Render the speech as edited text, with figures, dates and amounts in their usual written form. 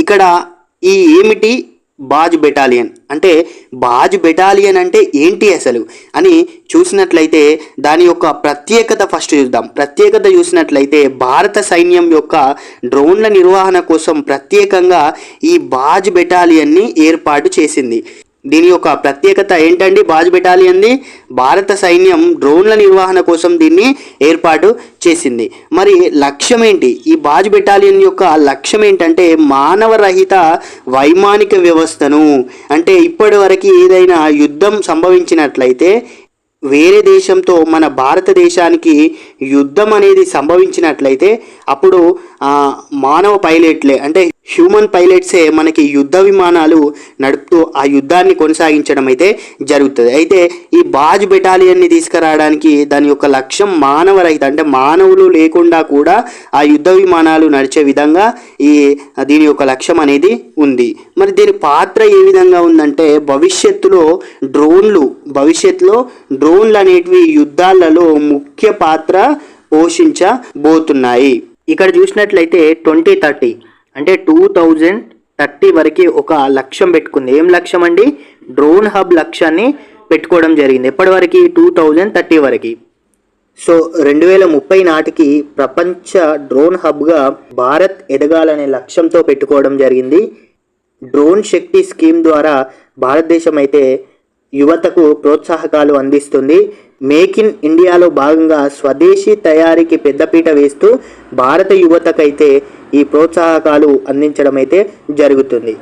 ఇక్కడ ఈ ఏమిటి బాజ్ బెటాలియన్ అంటే, బాజ్ బెటాలియన్ అంటే ఏంటి అసలు అని చూసినట్లయితే దాని యొక్క ప్రత్యేకత ఫస్ట్ చూద్దాం. ప్రత్యేకత చూసినట్లయితే భారత సైన్యం యొక్క డ్రోన్ల నిర్వహణ కోసం ప్రత్యేకంగా ఈ బాజ్ బెటాలియన్ని ఏర్పాటు చేసింది. దీని యొక్క ప్రత్యేకత ఏంటండి? బాజ్ బెటాలియన్ది భారత సైన్యం డ్రోన్ల నిర్వహణ కోసం దీన్ని ఏర్పాటు చేసింది. మరి లక్ష్యం ఏంటి? ఈ బాజ్ బెటాలియన్ యొక్క లక్ష్యం ఏంటంటే మానవరహిత వైమానిక వ్యవస్థను, అంటే ఇప్పటి వరకు ఏదైనా యుద్ధం సంభవించినట్లయితే వేరే దేశంతో మన భారతదేశానికి యుద్ధం అనేది సంభవించినట్లయితే అప్పుడు మానవ పైలట్లే అంటే హ్యూమన్ పైలట్సే మనకి యుద్ధ విమానాలు నడుపుతూ ఆ యుద్ధాన్ని కొనసాగించడం అయితే జరుగుతుంది. అయితే ఈ బాజ్ బెటాలియన్ని తీసుకురావడానికి దాని యొక్క లక్ష్యం మానవరహిత అంటే మానవులు లేకుండా కూడా ఆ యుద్ధ విమానాలు నడిచే విధంగా దీని యొక్క లక్ష్యం అనేది ఉంది. మరి దీని పాత్ర ఏ విధంగా ఉందంటే భవిష్యత్తులో డ్రోన్లు అనేటివి యుద్ధాలలో ముఖ్య పాత్ర పోషించబోతున్నాయి. ఇక్కడ చూసినట్లయితే 2030 అంటే 2030 వరకు ఒక లక్ష్యం పెట్టుకుంది. ఏం లక్ష్యం అండి? డ్రోన్ హబ్ లక్ష్యాన్ని పెట్టుకోవడం జరిగింది. ఎప్పటి వరకు? 2030 వరకు. సో 2030 నాటికి ప్రపంచ డ్రోన్ హబ్గా భారత్ ఎదగాలనే లక్ష్యంతో పెట్టుకోవడం జరిగింది. డ్రోన్ శక్తి స్కీమ్ ద్వారా భారతదేశం అయితే యువతకు ప్రోత్సాహకాలు అందిస్తుంది. మేక్ ఇన్ ఇండియాలో భాగంగా స్వదేశీ తయారీకి పెద్దపీట వేస్తూ భారత యువతకైతే ఈ ప్రోత్సాహకాలు అందించడం అయితే జరుగుతుంది.